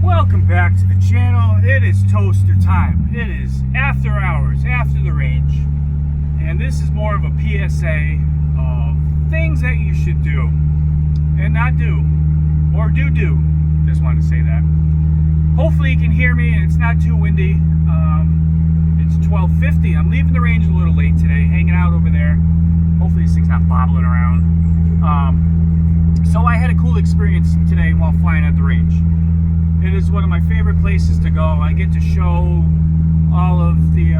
Welcome back to the channel. It is toaster time. It is after hours, after the range. And this is more of a PSA of things that you should do and not do. Or do. Just wanted to say that. Hopefully you can hear me and it's not too windy. It's 12:50. I'm leaving the range a little late today, hanging out over there. Hopefully this thing's not bobbling around. So I had a cool experience today while flying at the range. It is one of my favorite places to go. I get to show all of the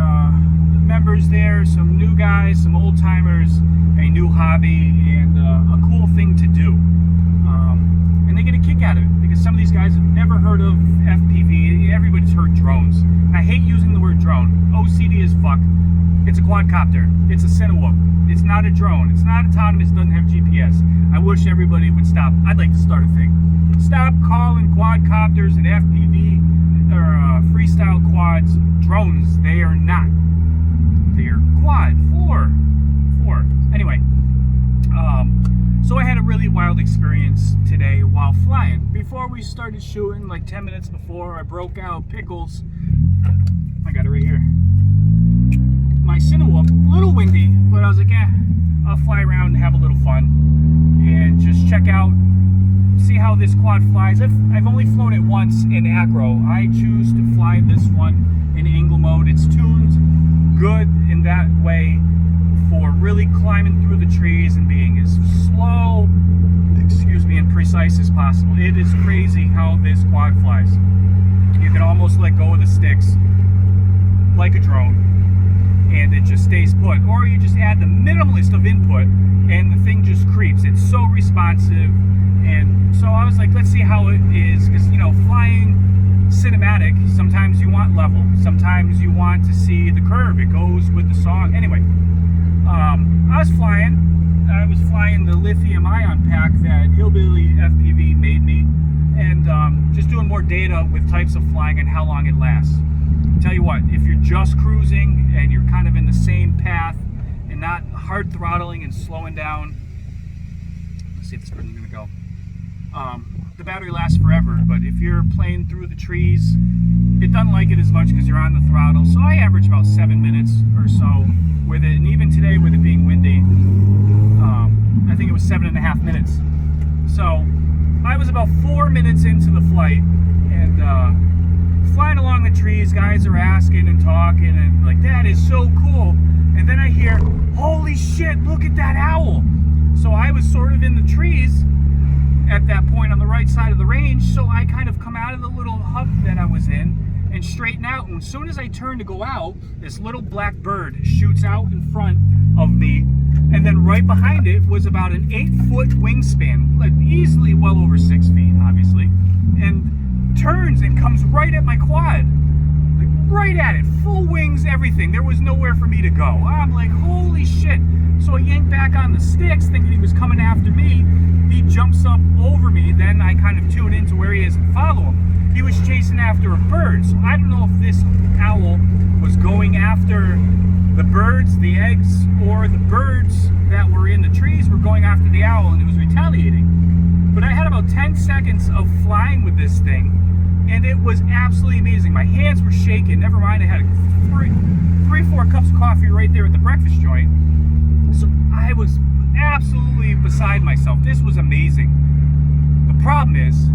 members there, some new guys, some old timers, a new hobby, and a cool thing to do. And they get a kick out of it because some of these guys have never heard of FPV. Everybody's heard drones. And I hate using the word drone. OCD as fuck. It's a quadcopter. It's a Cinewhoop. It's not a drone. It's not autonomous. Doesn't have GPS. I wish everybody would stop. I'd like to start a thing. Stop calling quadcopters and FPV or freestyle quads drones. They are not. They are quad. Four. Anyway, so I had a really wild experience today while flying. Before we started shooting, like 10 minutes before, I broke out pickles. I got it right here. My Cinewhoop, a little windy, but I was like, I'll fly around and have a little fun and just check out, see how this quad flies. I've only flown it once in acro. I choose to fly this one in angle mode. It's tuned good in that way for really climbing through the trees and being as slow, and precise as possible. It is crazy how this quad flies. You can almost let go of the sticks like a drone and it just stays put, or you just add the minimalist of input and the thing just creeps. It's so responsive. And so I was like, let's see how it is, because flying cinematic, sometimes you want level, sometimes you want to see the curve. It goes with the song. Anyway, I was flying the lithium ion pack that Hillbilly FPV made me, and just doing more data with types of flying and how long it lasts. Tell you what, if you're just cruising and you're kind of in the same path and not hard throttling and slowing down, let's see if this bird's gonna go. The battery lasts forever, but if you're playing through the trees, it doesn't like it as much because you're on the throttle. So I average about 7 minutes or so with it, and even today with it being windy, I think it was 7.5 minutes. So I was about 4 minutes into the flight, and flying along the trees, guys are asking and talking, and like, that is so cool. And then I hear, holy shit, look at that owl. So I was sort of in the trees at that point on the right side of the range, so I kind of come out of the little hub that I was in and straighten out, and as soon as I turn to go out, this little black bird shoots out in front of me, and then right behind it was about an 8-foot wingspan, like easily well over 6 feet, obviously, and turns and comes right at my quad, like right at it, full wings, everything. There was nowhere for me to go. I'm like, holy shit. So I yanked back on the sticks thinking he was coming after me. He jumps up over me, then I kind of tune into where he is and follow him. He was chasing after a bird, so I don't know if this owl was going after the birds, the eggs, or the birds that were in the trees were going after the owl and it was retaliating. But I had about 10 seconds of flying with this thing, and it was absolutely amazing. My hands were shaking. Never mind, I had 3-4 cups of coffee right there at the breakfast joint. So I was absolutely beside myself. This was amazing. The problem is,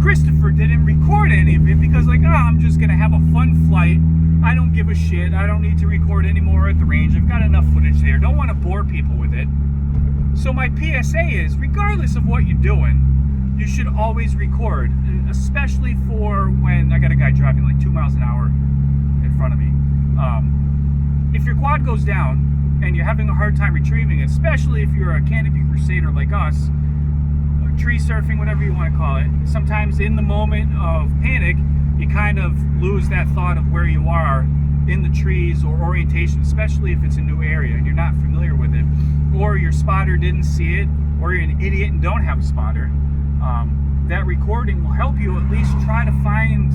Christopher didn't record any of it because I'm just gonna have a fun flight. I don't give a shit. I don't need to record anymore at the range. I've got enough footage there. Don't want to bore people with it. So my PSA is, regardless of what you're doing, you should always record, especially for when I got a guy driving like 2 miles an hour in front of me. If your quad goes down and you're having a hard time retrieving it, especially if you're a canopy crusader like us, or tree surfing, whatever you want to call it, sometimes in the moment of panic, you kind of lose that thought of where you are in the trees or orientation, especially if it's a new area and you're not familiar with it, or your spotter didn't see it, or you're an idiot and don't have a spotter. That recording will help you at least try to find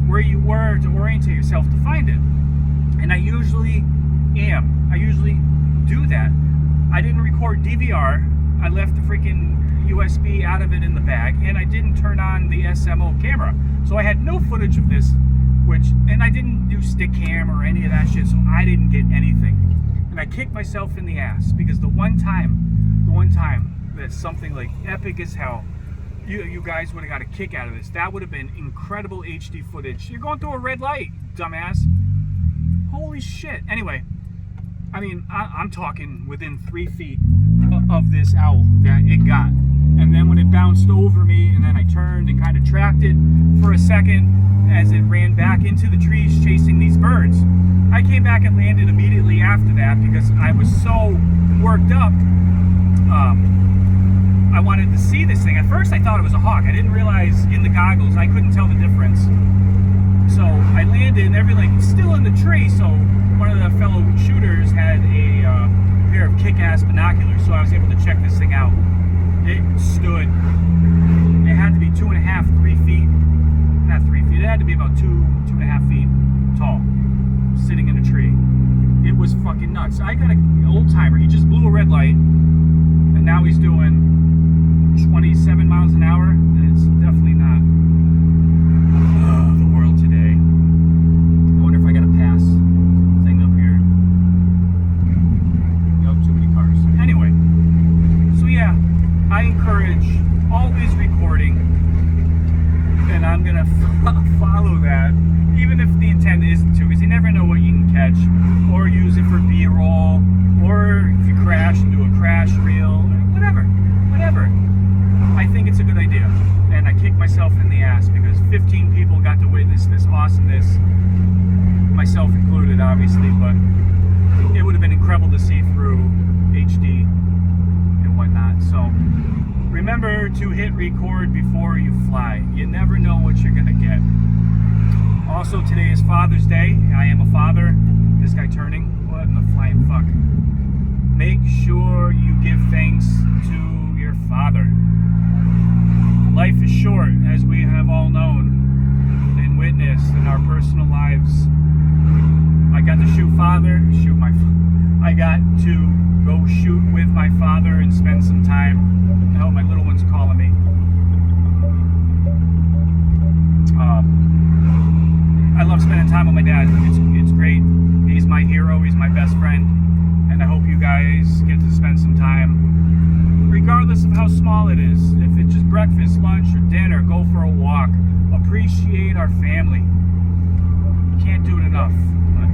where you were to orientate yourself to find it. And I usually do that. I didn't record DVR. I left the freaking USB out of it in the bag, and I didn't turn on the SMO camera. So I had no footage of this, and I didn't do stick cam or any of that shit, so I didn't get anything. And I kicked myself in the ass, because the one time that something like epic as hell, you guys would have got a kick out of this. That would have been incredible HD footage. You're going through a red light, dumbass. Holy shit. Anyway, I mean, I'm talking within 3 feet of this owl that it got. And then when it bounced over me, and then I turned and kind of tracked it for a second as it ran back into the trees chasing these birds. I came back and landed immediately after that because I was so worked up. I wanted to see this thing. At first I thought it was a hawk. I didn't realize in the goggles, I couldn't tell the difference. So I landed and everything, it's still in the tree, so one of the fellow shooters had a pair of kick-ass binoculars, so I was able to check this thing out. It stood. It had to be 2.5, 3 feet. Not 3 feet. It had to be about 2.5 feet tall, sitting in a tree. It was fucking nuts. I got an old timer. He just blew a red light, and now he's doing 27 miles an hour. It's definitely not the world today. I wonder if I got a pass thing up here. Nope, too many cars. Anyway, so yeah, I encourage always recording, and I'm gonna follow that, even if the intent isn't to, because you never know what you can catch, or use it for B-roll, or if you crash and do a crash reel, whatever. I think it's a good idea, and I kicked myself in the ass because 15 people got to witness this awesomeness, myself included, obviously, but it would have been incredible to see through HD and whatnot. So remember to hit record before you fly. You never know what you're gonna get. Also, today is Father's Day. I am a father. This guy turning. What in the flying fuck? Make sure you give thanks to your father. Life is short, as we have all known and witnessed in our personal lives. I got to I got to go shoot with my father and spend some time. Oh, my little one's calling me. I love spending time with my dad. It's great. He's my hero. He's my best friend. And I hope you guys get to spend some time, regardless of how small it is. If it's just breakfast, lunch, or dinner, go for a walk. Appreciate our family. Can't do it enough. But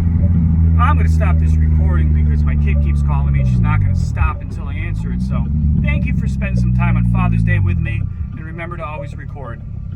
I'm going to stop this recording because my kid keeps calling me. She's not going to stop until I answer it. So thank you for spending some time on Father's Day with me. And remember to always record.